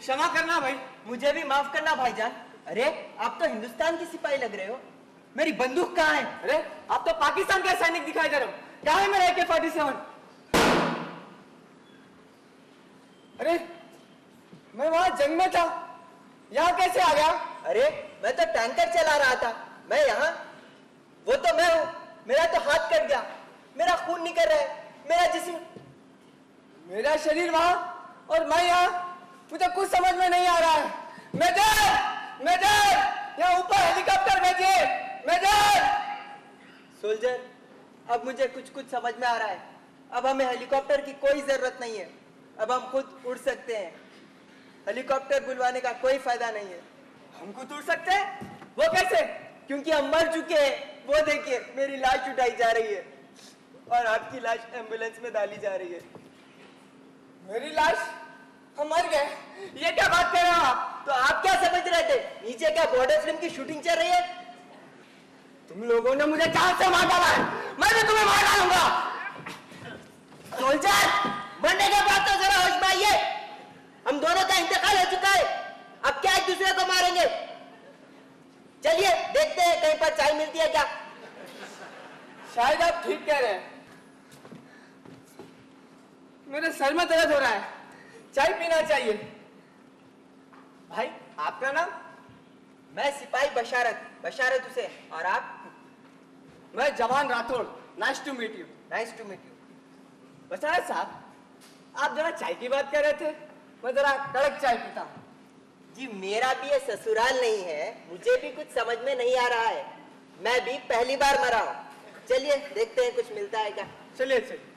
क्षमा करना भाई, मुझे भी माफ करना भाईजान। अरे आप तो हिंदुस्तान की सिपाही लग रहे हो, मेरी बंदूक कहाँ है? अरे आप तो पाकिस्तान के सैनिक दिखाई दे रहे हो, कहाँ है मेरा AK-47? अरे मैं वहां जंग में था, यहाँ कैसे आ गया? अरे मैं तो टैंकर चला रहा था, मैं यहाँ, वो तो मैं हूँ, मेरा तो हाथ कट गया, मेरा खून निकल रहा है, मेरा जिस्म, मेरा शरीर वहां और मैं यहाँ, मुझे कुछ समझ में नहीं आ रहा है। मेजर, मेजर, यहाँ ऊपर हेलीकॉप्टर भेजिए, मेजर। सोल्जर, अब मुझे कुछ कुछ समझ में आ रहा है। अब हमें हेलीकॉप्टर की कोई जरूरत नहीं है, अब हम खुद उड़ सकते हैं। हेलीकॉप्टर बुलवाने का कोई फायदा नहीं है। हम खुद उड़ सकते हैं? वो कैसे? क्योंकि हम मर चुके हैं। वो देखिए, मेरी लाश उठाई जा रही है और आपकी लाश एम्बुलेंस में डाली जा रही है। मेरी लाश? हम मर गए? ये क्या बात कर रहे हो आप? तो आप क्या समझ रहे थे? नीचे क्या बॉर्डर फिल्म की शूटिंग चल रही है? तुम लोगों ने मुझे जान से मार डाला है, मैं भी तुम्हें मार डालूंगा। सोल्जर, मरने के बाद तो जरा होश में आइए। हम दोनों का इंतकाल हो चुका है, अब क्या एक दूसरे को मारेंगे? चलिए देखते हैं कहीं पर चाय मिलती है क्या। शायद आप ठीक कह रहे हैं, मेरे सर में दर्द हो रहा है, चाय पीना चाहिए। भाई आपका नाम? मैं सिपाही बशारत, बशारत हुसैन। और आप? मैं Jawan Rathore. Nice to meet you. Nice to meet you. Basharat sahab, आप जरा चाय की बात कर रहे थे, मैं जरा कड़क चाय पीता हूँ। जी मेरा भी ये ससुराल नहीं है, मुझे भी कुछ समझ में नहीं आ रहा है, मैं भी पहली बार मरा हूँ। चलिए देखते हैं कुछ मिलता है क्या। चलिए चलिए।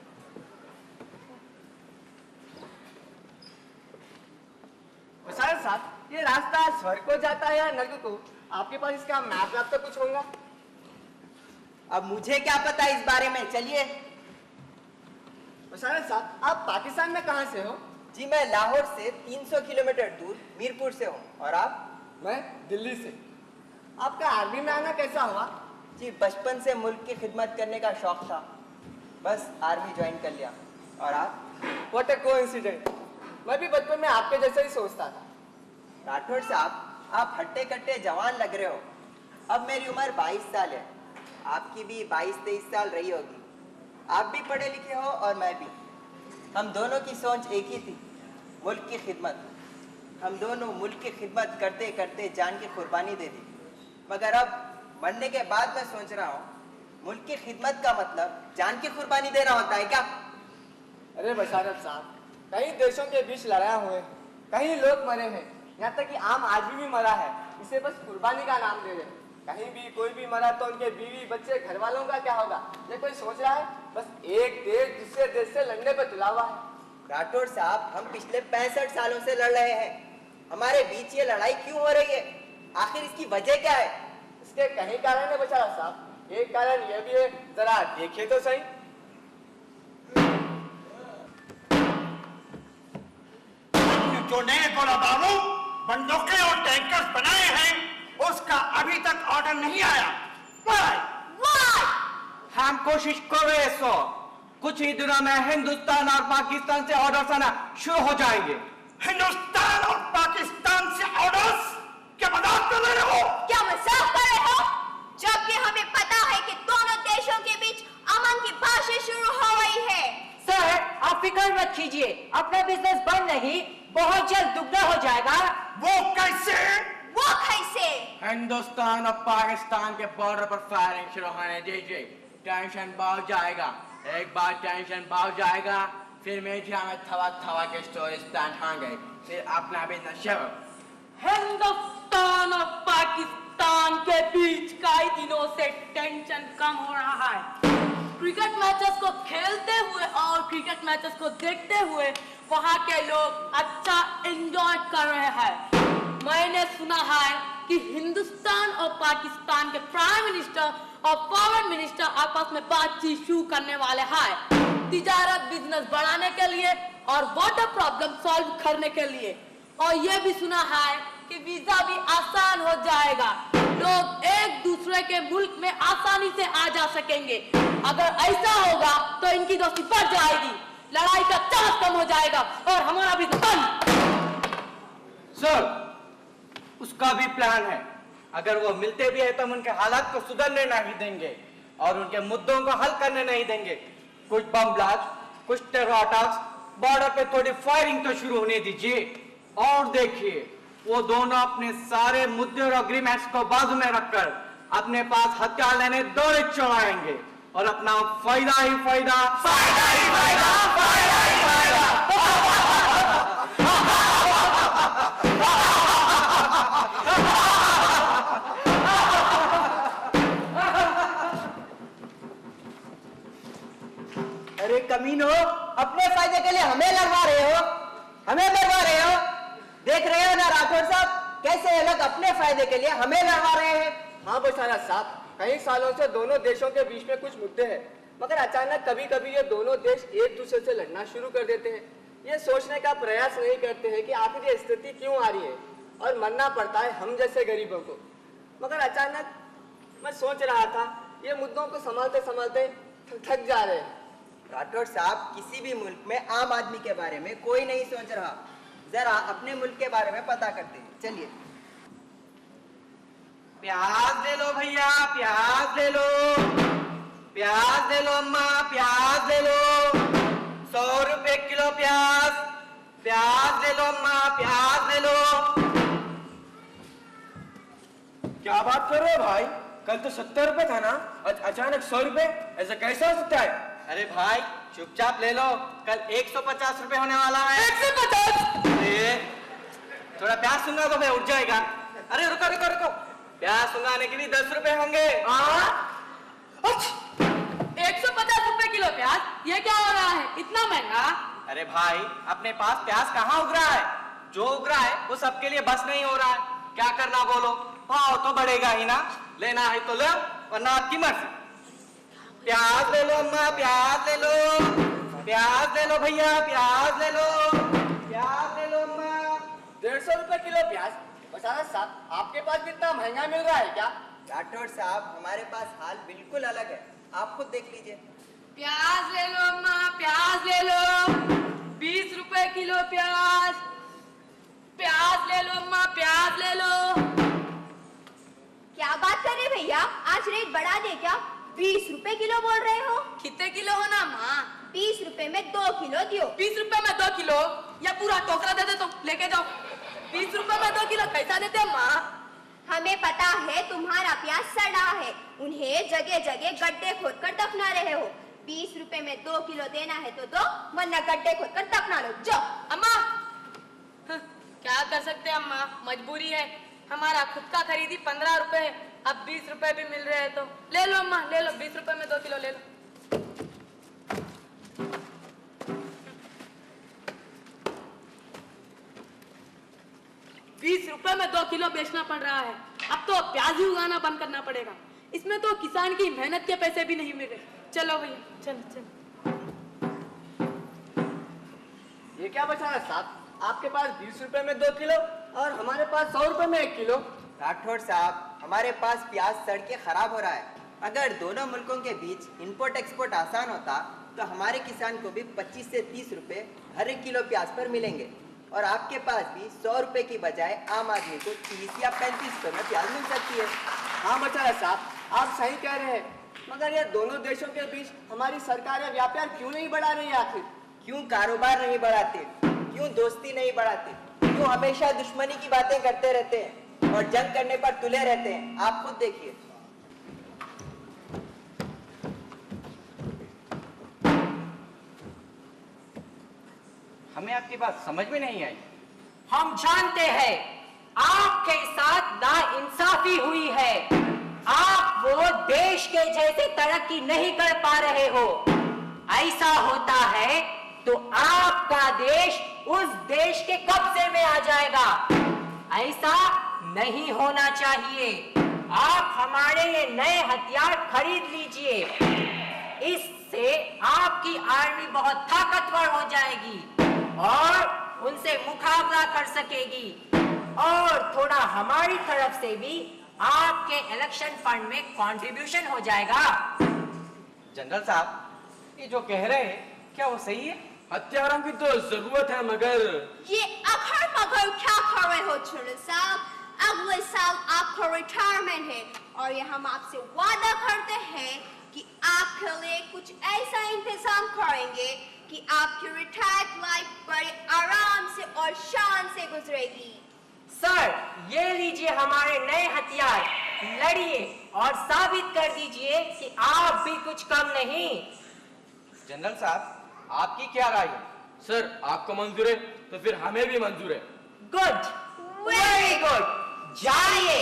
बशारत साहब, ये रास्ता स्वर्ग को जाता है या नर्क को? आपके पास इसका मैप वैप तो कुछ होगा? अब मुझे क्या पता इस बारे में, चलिए। बशारत साहब, आप पाकिस्तान में कहाँ से हो? जी मैं लाहौर से 300 किलोमीटर दूर मीरपुर से हूँ। और आप? मैं दिल्ली से। आपका आर्मी में आना कैसा हुआ? जी बचपन से मुल्क की खिदमत करने का शौक था, बस आर्मी ज्वाइन कर लिया। और आप? व्हाट अ कोइंसिडेंट, मैं भी बचपन में आपके जैसे ही सोचता था। राठौड़ साहब, आप हट्टे कट्टे जवान लग रहे हो। अब मेरी उम्र 22 साल है, आपकी भी 22-23 साल रही होगी। आप भी पढ़े लिखे हो और मैं भी। हम दोनों की सोच एक ही थी, मुल्क की खिदमत। हम दोनों मुल्क की खिदमत करते करते जान की कुर्बानी दे दी। मगर अब मरने के बाद मैं सोच रहा हूँ, मुल्क की खिदमत का मतलब जान की कुर्बानी देना होता है क्या? अरे बशारत साहब, कई देशों के बीच लड़ाई हुए, कहीं लोग मरे हैं, यहाँ तक कि आम आदमी भी मरा है, इसे बस कुर्बानी का नाम दे रहे हैं। कहीं भी कोई भी मरा तो उनके बीवी बच्चे घर वालों का क्या होगा, ये कोई सोच रहा है? बस एक देश दूसरे देश से लड़ने पर तुला हुआ है। राठौड़ साहब, हम पिछले 65 सालों से लड़ रहे हैं, हमारे बीच ये लड़ाई क्यों हो रही है? आखिर इसकी वजह क्या है? इसके कई कारण है बशारत साहब, एक कारण यह भी है, जरा देखिए तो सही। जो नए गोला बारूद, बंदूकें और टैंकर्स बनाए हैं, उसका अभी तक ऑर्डर नहीं आया। हम कोशिश कर रहे हैं सो, कुछ ही दिनों में हिंदुस्तान और पाकिस्तान से ऑर्डर्स आना शुरू हो जाएंगे। हिंदुस्तान और पाकिस्तान से ऑर्डर्स? क्या मजाक कर रहे हो? क्या मजाक कर रहे हो? जबकि हमें पता है कि दोनों देशों के बीच अमन की बातें शुरू हो रही है। सर, आप फिक्र मत कीजिए, अपना बिजनेस बंद नहीं, बहुत जल्द दुगना हो जाएगा। वो कैसे? वो कैसे? हिंदुस्तान और पाकिस्तान के बॉर्डर पर फायरिंग शुरू होने दीजिए, टेंशन बढ़ जाएगा। एक बार टेंशन बढ़ जाएगा, फिर मीडिया में थवा के स्टोरीज प्लांट होंगे, फिर अपना बिजनेस शुरू। हिंदुस्तान और पाकिस्तान के बीच कई दिनों से टेंशन कम हो रहा है। क्रिकेट मैचेस को खेलते हुए और क्रिकेट मैचेस को देखते हुए वहाँ के लोग अच्छा एंजॉय कर रहे हैं। मैंने सुना है कि हिंदुस्तान और पाकिस्तान के प्राइम मिनिस्टर और फॉरेन मिनिस्टर आपस में बातचीत शुरू करने वाले हैं, तिजारत बिजनेस बढ़ाने के लिए और वाटर प्रॉब्लम सॉल्व करने के लिए। और ये भी सुना है कि वीजा भी आसान हो जाएगा, लोग एक दूसरे के मुल्क में आसानी से आ जा सकेंगे। अगर ऐसा होगा तो इनकी दोस्ती बढ़ जाएगी, लड़ाई का चांस कम हो जाएगा और हमारा भी सर, उसका भी प्लान है। अगर वो मिलते भी है तो हम उनके हालात को सुधरने नहीं देंगे और उनके मुद्दों को हल करने नहीं देंगे। कुछ बम ब्लास्ट, कुछ टेरर अटैक्स, बॉर्डर पे थोड़ी फायरिंग तो शुरू होने दीजिए और देखिए वो दोनों अपने सारे मुद्दे और अग्रीमेंट्स को बाजू में रखकर अपने पास हथियार लेने दौड़े चढ़ाएंगे और अपना फायदा ही फायदा, फायदा ही फायदा, फायदा ही फायदा। अरे कमीनो, अपने फायदे के लिए हमें लड़वा रहे हो, हमें मरवा रहे हो। देख रहे हो ना राठौर साहब, कैसे ये लोग अपने फायदे के लिए हमें लड़वा रहे हैं। हाँ बेचारा साहब, कई सालों से दोनों देशों के बीच में कुछ मुद्दे हैं, मगर अचानक कभी कभी ये दोनों देश एक दूसरे से लड़ना शुरू कर देते हैं। ये सोचने का प्रयास नहीं करते हैं कि आखिर ये स्थिति क्यों आ रही है और मरना पड़ता है हम जैसे गरीबों को। मगर अचानक मैं सोच रहा था, ये मुद्दों को संभालते संभालते थक जा रहे हैं। राठौर साहब, किसी भी मुल्क में आम आदमी के बारे में कोई नहीं सोच रहा। जरा अपने मुल्क के बारे में पता करते हैं, चलिए। प्याज ले लो भैया, प्याज ले लो, प्याज ले लो अम्मा, प्याज ले लो, 100 रुपए किलो प्याज, प्याज ले लो अम्मा, प्याज ले लो। क्या बात कर रहे हो भाई? कल तो 70 रुपए था ना, अचानक 100 रुपए, ऐसा कैसा हो सकता है? अरे भाई चुपचाप ले लो, कल 150 रुपए होने वाला है। 150? अरे थोड़ा प्याज सुंगा तो मैं उठ जाएगा। अरे रुको रुको रुको, प्याज सुंगाने के लिए 10 रुपए होंगे। 150 रुपए किलो प्याज, ये क्या हो रहा है, इतना महंगा? अरे भाई अपने पास प्याज कहाँ उग रहा है? जो उग रहा है वो सबके लिए बस नहीं हो रहा है। क्या करना बोलो, भाव तो बढ़ेगा ही ना, लेना है तो लो वरना आपकी मर्जी। प्याज ले लो अम्मा, प्याज ले लो, प्याज ले लो भैया, प्याज ले लो, प्याज ले लो अम्मा। 150 रुपए किलो प्याज? बेचारा साहब, आपके पास कितना महंगा मिल रहा है क्या? राठौर साहब, हमारे पास हाल बिल्कुल अलग है, आप खुद देख लीजिए। प्याज ले लो अम्मा, प्याज ले लो, 20 रुपए किलो प्याज, प्याज ले लो अम्मा, प्याज ले लो। क्या बात कर रहे भैया, आज रेट बढ़ा दे क्या? 20 रुपए किलो बोल रहे हो? कितने किलो हो ना माँ? 20 रुपए में 2 किलो दियो। 20 रुपए में 2 किलो या पूरा टोकरा दे दे तो लेके जाओ। 20 रुपए में 2 किलो कैसा देते हैं माँ? हमें पता है तुम्हारा प्याज सड़ा है, उन्हें जगह जगह गड्ढे खोद कर दफना रहे हो। 20 रुपए में 2 किलो देना है तो दो, वरना गड्ढे खोद कर दफना लो। जाओ। अम्मा क्या कर सकते हैं अम्मा, मजबूरी है। हमारा खुद का खरीदी 15 रुपए है, अब 20 रुपए भी मिल रहे हैं तो ले लो अम्मा, ले लो। 20 रुपए में 2 किलो ले लो। ₹20 में 2 किलो बेचना पड़ रहा है, अब तो प्याज ही उगाना बंद करना पड़ेगा। इसमें तो किसान की मेहनत के पैसे भी नहीं मिल रहे। चलो भैया, चलो चलो। ये क्या बेचारा साहब, आपके पास 20 रुपए में 2 किलो और हमारे पास 100 रुपए में 1 किलो। राठौर साहब, हमारे पास प्याज सड़ के खराब हो रहा है। अगर दोनों मुल्कों के बीच इंपोर्ट एक्सपोर्ट आसान होता तो हमारे किसान को भी 25 से 30 रुपए हर 1 किलो प्याज पर मिलेंगे और आपके पास भी 100 रुपए की बजाय आम आदमी को 30 या 35 रुपए में प्याज मिल सकती है। हाँ बेचारा साहब, आप सही कह रहे हैं, मगर ये दोनों देशों के बीच हमारी सरकारें व्यापार क्यों नहीं बढ़ा रही आखिर? क्यों कारोबार नहीं बढ़ाते, क्यों दोस्ती नहीं बढ़ाते, क्यों हमेशा दुश्मनी की बातें करते रहते हैं और जंग करने पर तुले रहते हैं? आप खुद देखिए। हमें आपकी बात समझ में नहीं आई। हम जानते हैं आपके साथ नाइंसाफी हुई है, आप वो देश के जैसे तरक्की नहीं कर पा रहे हो। ऐसा होता है तो आपका देश उस देश के कब्जे में आ जाएगा। ऐसा नहीं होना चाहिए। आप हमारे ये नए हथियार खरीद लीजिए, इससे आपकी आर्मी बहुत ताकतवर हो जाएगी मुकाबला कर सकेगी और थोड़ा हमारी तरफ से भी आपके इलेक्शन फंड में कंट्रीब्यूशन हो जाएगा। जनरल साहब, ये जो कह रहे हैं क्या वो सही है? हथियारों की तो जरूरत है, मगर ये अगर मगर क्या कर रहे हो जनरल साहब? अगले साल आपका रिटायरमेंट है और ये हम आपसे वादा करते हैं कि आपके लिए कुछ ऐसा इंतजाम करेंगे कि आपकी रिटायर्ड लाइफ बड़े आराम से और शान से गुजरेगी। सर, ये लीजिए हमारे नए हथियार, लड़िए और साबित कर दीजिए कि आप भी कुछ कम नहीं। जनरल साहब, आपकी क्या राय है? सर आपको मंजूर है तो फिर हमें भी मंजूर है। Good, very good. जाइए,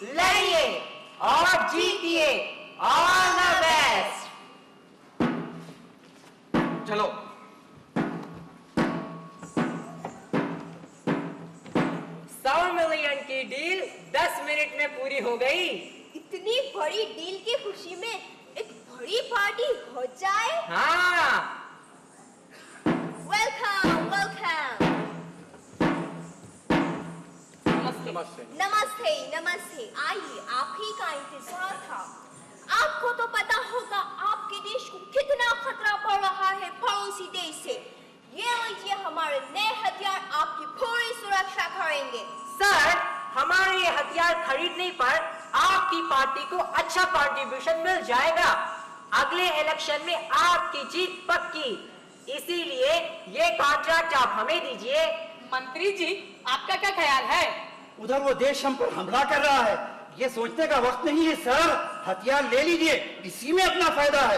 लड़िए और जीतिए। All the best. चलो। 100 मिलियन की डील 10 मिनट में पूरी हो गई। इतनी बड़ी डील की खुशी में एक बड़ी पार्टी हो जाए। हाँ। Welcome welcome. नमस्ते। नमस्ते नमस्ते। आइए, आप ही का इंतजार था। आपको तो पता होगा आपके देश को कितना खतरा पड़ रहा है पड़ोसी देश से। ये लीजिए हमारे नए हथियार आपकी पूरी सुरक्षा करेंगे। सर, हमारे ये हथियार खरीदने पर आपकी पार्टी को अच्छा कंट्रीब्यूशन मिल जाएगा। अगले इलेक्शन में आपकी जीत पक्की। इसीलिए ये कॉन्ट्रैक्ट आप हमें दीजिए। मंत्री जी, आपका क्या ख्याल है? उधर वो देश हम पर हमला कर रहा है, ये सोचने का वक्त नहीं है सर। हथियार ले लीजिए, इसी में अपना फायदा है।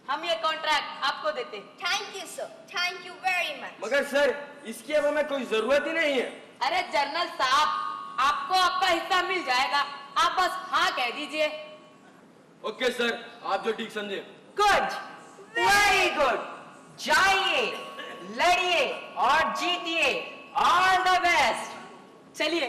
हम ये कॉन्ट्रैक्ट आपको देते। Thank you sir, thank you very much. मगर सर इसकी अब हमें कोई जरूरत ही नहीं है। अरे जनरल साहब, आपको आपका हिस्सा मिल जाएगा, आप बस हाँ कह दीजिए। ओके सर, आप जो ठीक समझे। Good, very good. जाइए, लड़िए और जीतिए। All the best. चलिए।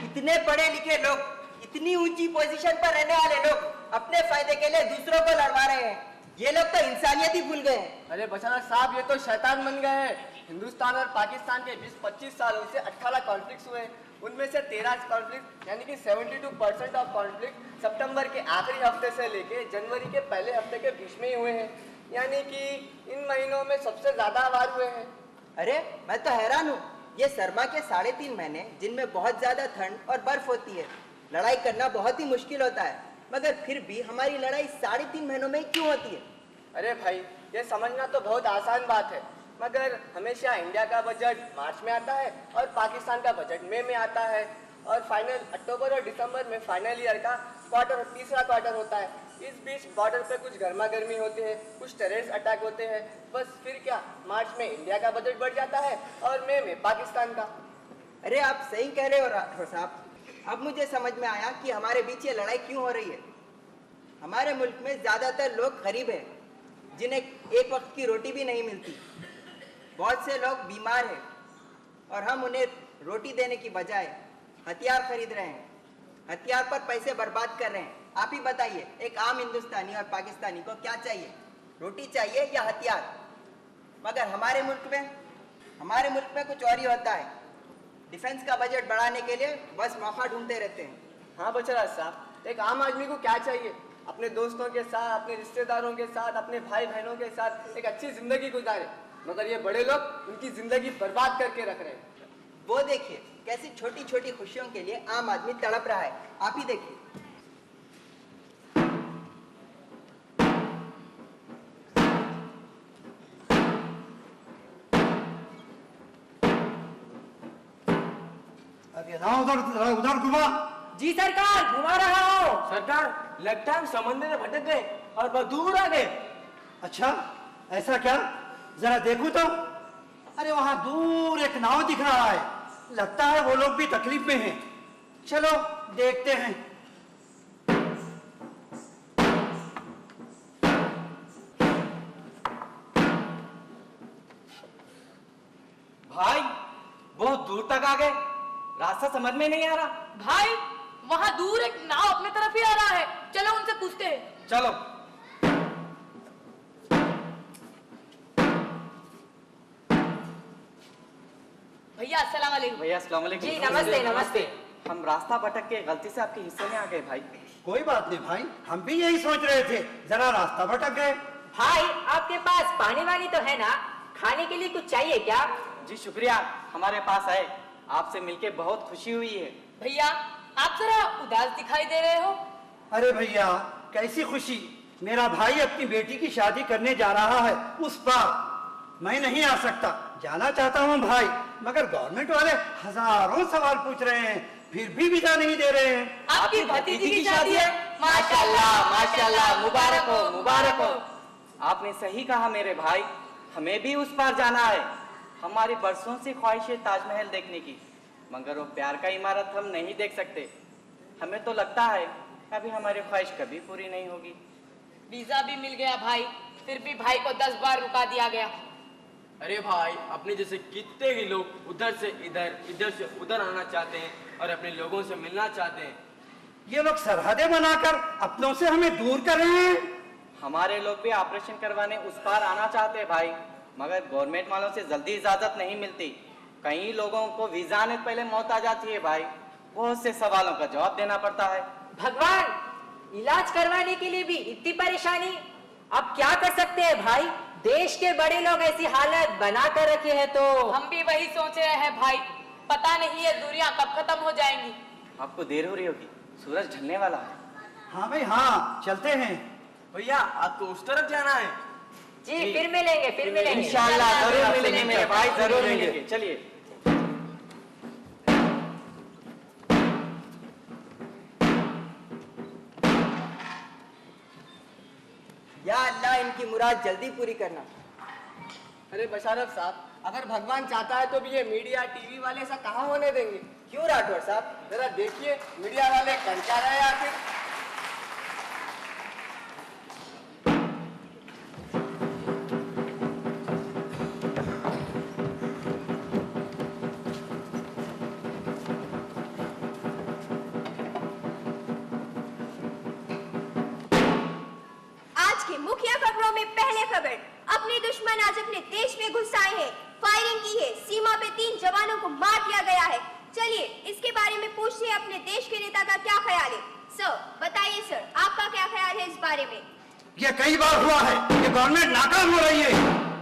इतने पढ़े लिखे लोग, इतनी ऊंची पोजीशन पर रहने वाले लोग अपने फायदे के लिए दूसरों को लड़वा रहे हैं। ये लोग तो इंसानियत ही भूल गए हैं। अरे बचाना साहब, ये तो शैतान बन गए हैं। हिंदुस्तान और पाकिस्तान के 20-25 सालों से 18 कॉन्फ्लिक्ट हुए। उनमें से 13 कॉन्फ्लिक्ट यानी कि 72% ऑफ कॉन्फ्लिक्ट सितंबर के आखिरी हफ्ते से लेके जनवरी के पहले हफ्ते के बीच में ही हुए हैं। यानी कि इन महीनों में सबसे ज्यादा वार हुए हैं। अरे मैं तो हैरान हूँ, ये सरमा के 3.5 महीने जिनमें बहुत ज्यादा ठंड और बर्फ होती है, लड़ाई करना बहुत ही मुश्किल होता है, मगर फिर भी हमारी लड़ाई 3.5 महीनों में क्यों होती है? अरे भाई, ये समझना तो बहुत आसान बात है, मगर हमेशा इंडिया का बजट मार्च में आता है और पाकिस्तान का बजट मई में आता है और फाइनल अक्टूबर और दिसंबर में फाइनल ईयर का क्वार्टर, तीसरा क्वार्टर होता है। इस बीच बॉर्डर पे कुछ गर्मा गर्मी होते हैं, कुछ टेररिस्ट अटैक होते हैं। बस फिर क्या, मार्च में इंडिया का बजट बढ़ जाता है और मई में पाकिस्तान का। अरे आप सही कह रहे हो राठौर साहब। अब मुझे समझ में आया कि हमारे बीच ये लड़ाई क्यों हो रही है। हमारे मुल्क में ज्यादातर लोग गरीब हैं, जिन्हें एक वक्त की रोटी भी नहीं मिलती। बहुत से लोग बीमार हैं और हम उन्हें रोटी देने की बजाय हथियार खरीद रहे हैं, हथियार पर पैसे बर्बाद कर रहे हैं। आप ही बताइए, एक आम हिंदुस्तानी और पाकिस्तानी को क्या चाहिए, रोटी चाहिए या हथियार? मगर हमारे मुल्क में कुछ और ही होता है। डिफेंस का बजट बढ़ाने के लिए बस मौका ढूंढते रहते हैं। हाँ बचराज साहब, एक आम आदमी को क्या चाहिए? अपने दोस्तों के साथ, अपने रिश्तेदारों के साथ, अपने भाई बहनों के साथ एक अच्छी जिंदगी गुजारे। मगर ये बड़े लोग उनकी जिंदगी बर्बाद करके रख रहे हैं। वो देखिए कैसी छोटी छोटी खुशियों के लिए आम आदमी तड़प रहा है। आप ही देखिए। उधर उधर घुमा। जी सरकार, घुमा रहा हूँ। सरकार, लगता है हम समंदर में भटक गए और बहुत दूर आ गए। अच्छा, ऐसा क्या? जरा देखो तो। अरे वहां दूर एक नाव दिख रहा है, लगता है वो लोग भी तकलीफ में हैं। चलो देखते हैं। भाई बहुत दूर तक आ गए, रास्ता समझ में नहीं आ रहा। भाई, वहाँ दूर एक नाव अपने तरफ ही आ रहा है, चलो उनसे पूछते हैं। चलो। भैया अस्सलाम वालेकुम। भैया अस्सलाम वालेकुम। जी नमस्ते नमस्ते। हम रास्ता भटक के गलती से आपके हिस्से में आ गए भाई। कोई बात नहीं भाई, हम भी यही सोच रहे थे, जरा रास्ता भटक गए। भाई आपके पास पानी वानी तो है ना, खाने के लिए कुछ चाहिए क्या? जी शुक्रिया, हमारे पास है, आपसे मिलके बहुत खुशी हुई है। भैया आप जरा उदास दिखाई दे रहे हो। अरे भैया कैसी खुशी, मेरा भाई अपनी बेटी की शादी करने जा रहा है उस पार, मैं नहीं आ सकता। जाना चाहता हूँ भाई, मगर गवर्नमेंट वाले हजारों सवाल पूछ रहे हैं, फिर भी वीजा नहीं दे रहे हैं। आपकी भतीजी की शादी है? माशाल्लाह माशाल्लाह, मुबारक हो मुबारक हो। आपने सही कहा मेरे भाई, हमें भी उस पार जाना है। हमारी बरसों से ख्वाहिश है ताजमहल देखने की, मगर वो प्यार का इमारत हम नहीं देख सकते। हमें तो लगता है अभी हमारी ख्वाहिश कभी पूरी नहीं होगी। वीजा भी मिल गया भाई, फिर भी भाई को 10 बार रुका दिया गया। अरे भाई, अपने जैसे कितने ही लोग उधर से इधर, इधर से उधर आना चाहते हैं और अपने लोगों से मिलना चाहते हैं। ये लोग सरहदें बनाकर अपनों से हमें दूर कर रहे हैं। हमारे लोग भी ऑपरेशन करवाने उस पार आना चाहते हैं भाई, मगर गवर्नमेंट वालों से जल्दी इजाजत नहीं मिलती। कई लोगों को वीजा आने से पहले मौत आ जाती है भाई, बहुत से सवालों का जवाब देना पड़ता है। भगवान, इलाज करवाने के लिए भी इतनी परेशानी, अब क्या कर सकते हैं भाई? देश के बड़े लोग ऐसी हालत बना कर रखे हैं तो हम भी वही सोच रहे हैं भाई, पता नहीं ये दूरियां कब खत्म हो जाएंगी। आपको देर हो रही होगी, सूरज ढलने वाला है। हाँ भाई हाँ, चलते हैं। भैया आपको उस तरफ जाना है? जी फिर मिलेंगे, फिर मिलेंगे इंशाल्लाह जरूर मिलेंगे मेरे भाई, जरूर मिलेंगे। चलिए। या अल्लाह इनकी मुराद जल्दी पूरी करना। अरे बशारत साहब, अगर भगवान चाहता है तो भी ये मीडिया टीवी वाले ऐसा कहाँ होने देंगे? क्यों राठौर साहब? जरा देखिए मीडिया वाले कर क्या रहे हैं आखिर। आज की मुख्य खबरों में पहले खबर, अपने दुश्मन आज अपने देश में घुस आए हैं, फायरिंग की है, सीमा पे 3 जवानों को मार दिया गया है। चलिए इसके बारे में पूछते हैं अपने देश के नेता का क्या ख्याल है। सर बताइए सर, आपका क्या ख्याल है इस बारे में? ये कई बार हुआ है, ये गवर्नमेंट नाकाम हो रही है।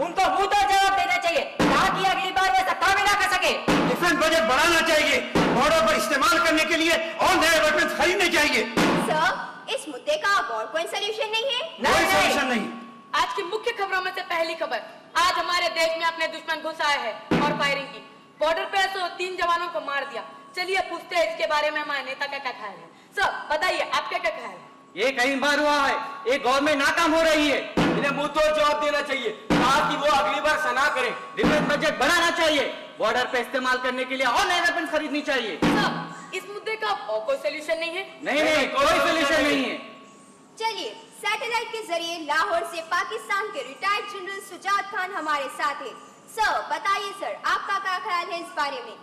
उनको मुंह तो जवाब देना चाहिए, ताकि अगली बार ऐसा काम ही ना कर सके। डिफेंस बजट बढ़ाना चाहिए, बॉर्डर पर इस्तेमाल करने के लिए और नए वेपन खरीदने चाहिए। सर इस मुद्दे का अब और कोई सलूशन नहीं है? कोई सॉल्यूशन नहीं। आज की मुख्य खबरों में से पहली खबर, आज हमारे देश में अपने दुश्मन घुस आए हैं और फायरिंग की, बॉर्डर पे 3 जवानों को मार दिया। चलिए पूछते हैं इसके बारे में हमारे नेता का क्या ख्याल है। सर बताइए आपका क्या ख्याल है? ये कई बार हुआ है, ये गवर्नमेंट नाकाम हो रही है। इन्हें मुंह तोड़ जवाब देना चाहिए, ताकि वो अगली बार सना करें। डिफेंस बजट बढ़ाना चाहिए, बॉर्डर पे इस्तेमाल करने के लिए और नए वेपन खरीदनी चाहिए। सर इस मुद्दे का और कोई सोल्यूशन नहीं है? नहीं, कोई सोल्यूशन नहीं है। चलिए सैटेलाइट के जरिए लाहौर से पाकिस्तान के रिटायर्ड जनरल सुजात खान हमारे साथ है। सर बताइए सर, आपका क्या ख्याल है इस बारे में?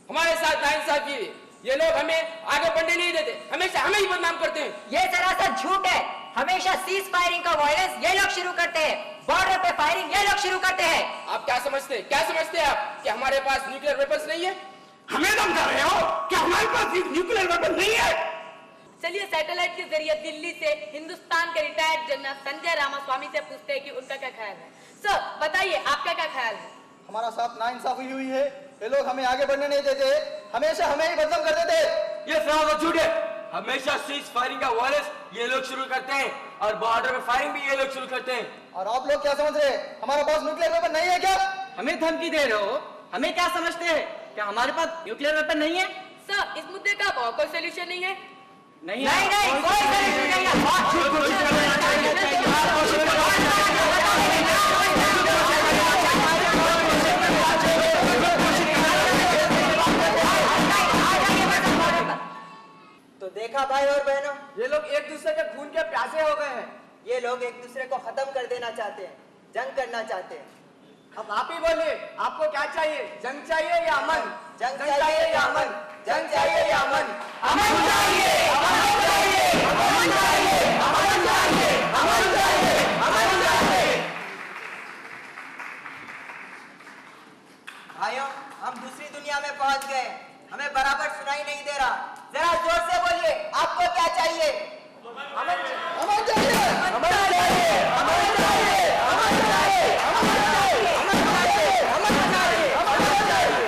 हमारे साथ नाइंसाफी है, ये लोग हमें आगे बढ़ने नहीं देते, हमेशा हमें ही बदनाम करते हैं। ये सरासर झूठ है, हमेशा सीज फायरिंग का वायलेंस ये लोग शुरू करते हैं, बॉर्डर पे फायरिंग ये लोग शुरू करते हैं। आप क्या समझते हैं आप कि हमारे पास न्यूक्लियर वेपन्स नहीं है? हमें धमका रहे हो क्या हमारे पास न्यूक्लियर वेपन नहीं है? चलिए सैटेलाइट के जरिए दिल्ली से हिंदुस्तान के रिटायर्ड जनरल संजय रामास्वामी से पूछते हैं कि उनका क्या ख्याल है। सर बताइए आपका क्या ख्याल है? हमारा साथ नाइंसाफी हुई है, ये लोग हमें आगे बढ़ने नहीं देते, हमेशा हमें ही बदनाम कर देते। ये सरासर झूठ है, हमेशा सीज फायरिंग का वायलेंस ये लोग शुरू करते हैं और बॉर्डर पे फायरिंग भी ये लोग शुरू करते हैं। और आप लोग क्या समझ रहे हैं, हमारे पास न्यूक्लियर वेपन नहीं है क्या? हमें धमकी दे रहे हो? हमें क्या समझते हैं, क्या हमारे पास न्यूक्लियर वेपन नहीं है? सर इस मुद्दे का और कोई सोल्यूशन नहीं है? नहीं, कोई सोल्यूशन नहीं तो देखा भाई और बहनों, ये लोग एक दूसरे के खून के प्यासे हो गए हैं। ये लोग एक दूसरे को खत्म कर देना चाहते हैं, जंग करना चाहते हैं। अब आप ही बोलिए, आपको क्या चाहिए, जंग चाहिए या अमन? जंग चाहिए या अमन? जंग चाहिए या अमन? अमन चाहिए, अमन चाहिए, अमन चाहिए, अमन चाहिए, अमन चाहिए, अमन चाहिए। भाइयों, हम दूसरी दुनिया में पहुंच गए। हमें बराबर सुनाई नहीं दे रहा। जरा जोर से बोलिए, आपको क्या चाहिए? अमन चाहिए, अमन चाहिए, अमन चाहिए, अमन चाहिए, अमन चाहिए, अमन चाहिए, अमन चाहिए, अमन चाहिए, अमन चाहिए।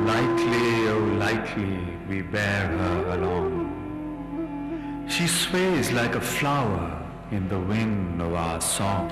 Lightly, oh lightly, we bear her along. She sways like a flower in the wind of our song.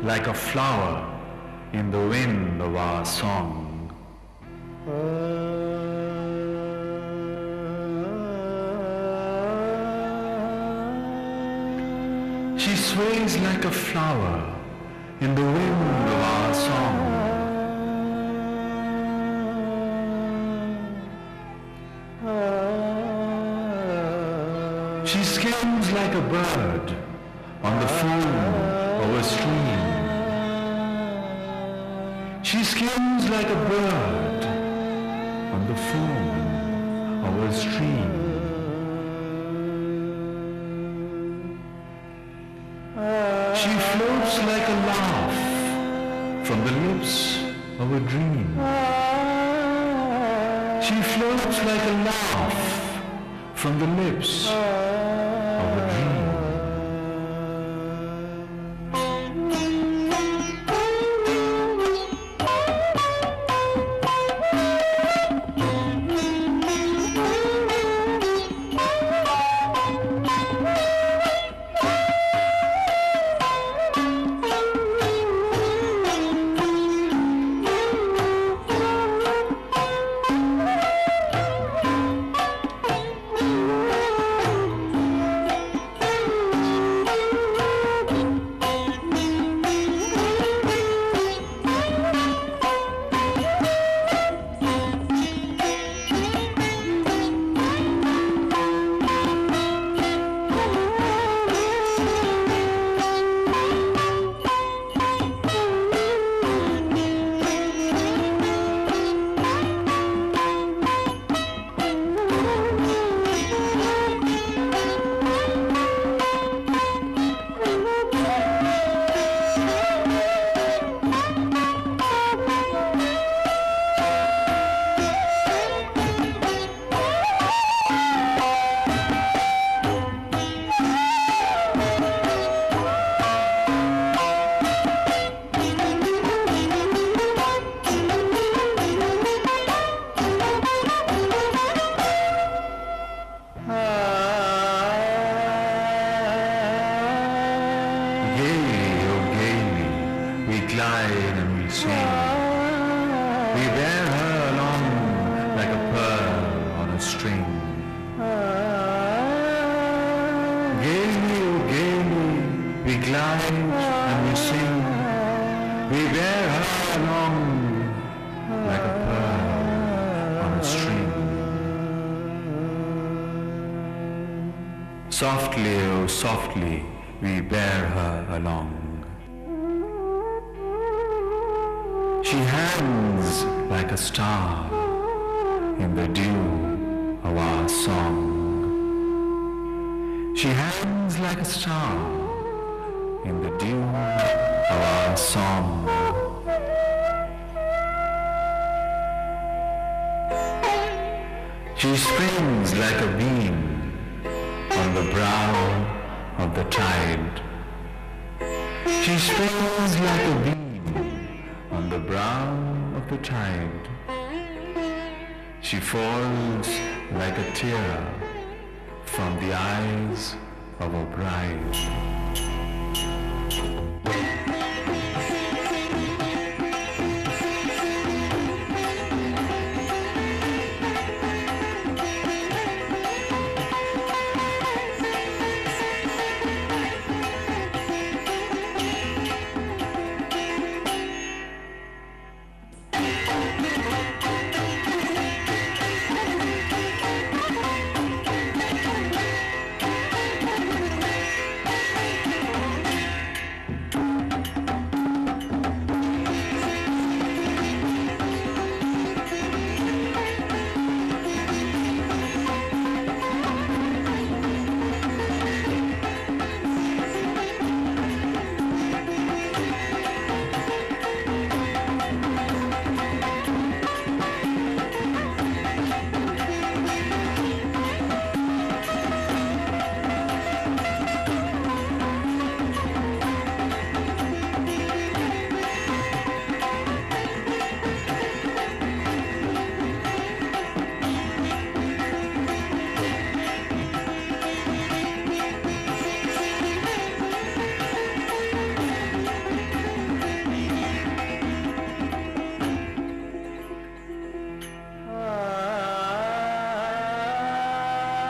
Like a flower in the wind of our song. She sways like a flower in the wind of our song. She skims like a bird on the foam of a stream. She skims like a bird on the foam of a stream. She floats like a laugh from the lips of a dream. She floats like a laugh from the lips of a dream. glide and we sing. We bear her along like a pearl on a string. Gaily, oh gaily, we glide and we sing. We bear her along like a pearl on a string. Softly, oh softly, we bear her along. She hangs like a star in the dew of our song. She hangs like a star in the dew of our song. She springs like a beam on the brow of the tide. She springs like a beam on the brow of the tide. She falls like a tear from the eyes of a bride.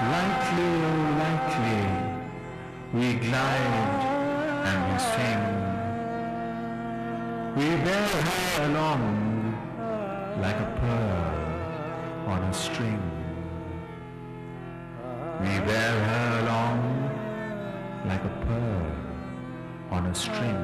Lightly, oh lightly, we glide and we sing. We bear her along like a pearl on a string. We bear her along like a pearl on a string.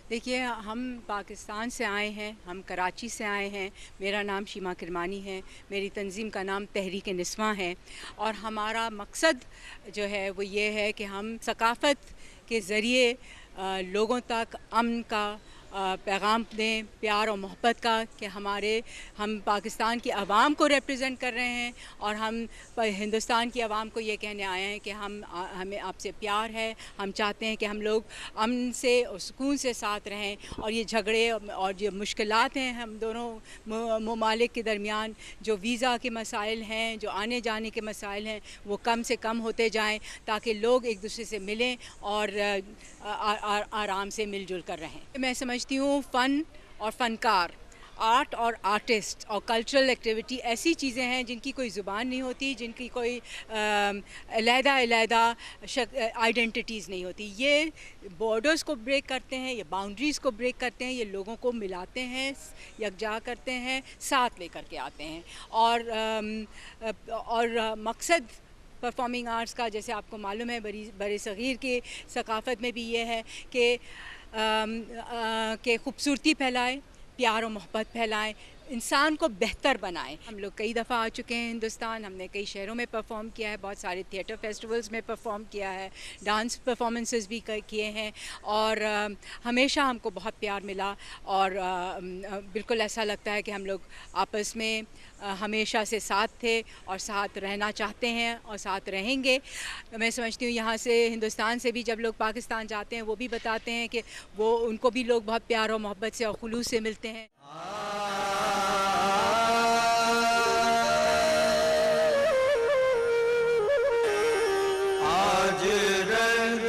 देखिए, हम पाकिस्तान से आए हैं, हम कराची से आए हैं। मेरा नाम शीमा किरमानी है, मेरी तंजीम का नाम तहरीक निस्वा है और हमारा मकसद जो है वो ये है कि हम सकाफ़त के ज़रिए लोगों तक अमन का पैगाम दें, प्यार और मोहब्बत का, कि हम पाकिस्तान की आवाम को रिप्रेजेंट कर रहे हैं और हम हिंदुस्तान की आवाम को ये कहने आए हैं कि हमें आपसे प्यार है। हम चाहते हैं कि हम लोग अमन से और सुकून से साथ रहें और ये झगड़े और जो मुश्किलात हैं हम दोनों ममालिक के दरमियान, जो वीज़ा के मसाइल हैं, जो आने जाने के मसाइल हैं, वो कम से कम होते जाएं ताकि लोग एक दूसरे से मिलें और आराम से मिलजुल कर रहें। मैं समझती हूँ फ़न और फ़नकार आर्ट और आर्टिस्ट और कल्चरल एक्टिविटी ऐसी चीज़ें हैं जिनकी कोई ज़ुबान नहीं होती, जिनकी कोई अलहदा आइडेंटिटीज़ नहीं होती। ये बॉर्डर्स को ब्रेक करते हैं, ये बाउंड्रीज़ को ब्रेक करते हैं, ये लोगों को मिलाते हैं, यकजा करते हैं, साथ लेकर के आते हैं। और मकसद परफॉर्मिंग आर्ट्स का, जैसे आपको मालूम है, बड़े सग़ीर की सकाफ़त में भी ये है कि खूबसूरती फैलाए, प्यार और मोहब्बत फैलाएं, इंसान को बेहतर बनाएं। हम लोग कई दफ़ा आ चुके हैं हिंदुस्तान, हमने कई शहरों में परफॉर्म किया है, बहुत सारे थिएटर फेस्टिवल्स में परफॉर्म किया है, डांस परफॉर्मेंसेस भी किए हैं और हमेशा हमको बहुत प्यार मिला और बिल्कुल ऐसा लगता है कि हम लोग आपस में हमेशा से साथ थे और साथ रहना चाहते हैं और साथ रहेंगे। मैं समझती हूँ यहाँ से, हिंदुस्तान से भी जब लोग पाकिस्तान जाते हैं वो भी बताते हैं कि वो उनको भी लोग बहुत प्यार और मोहब्बत से और खुलूस से मिलते हैं। आज रंग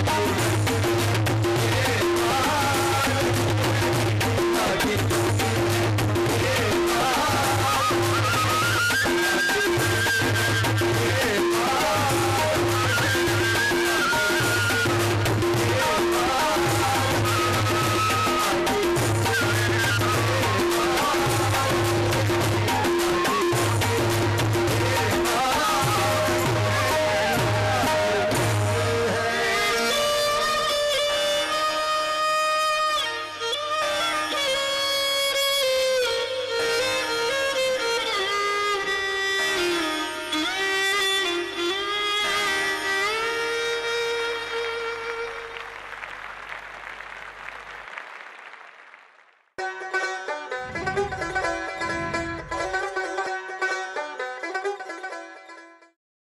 What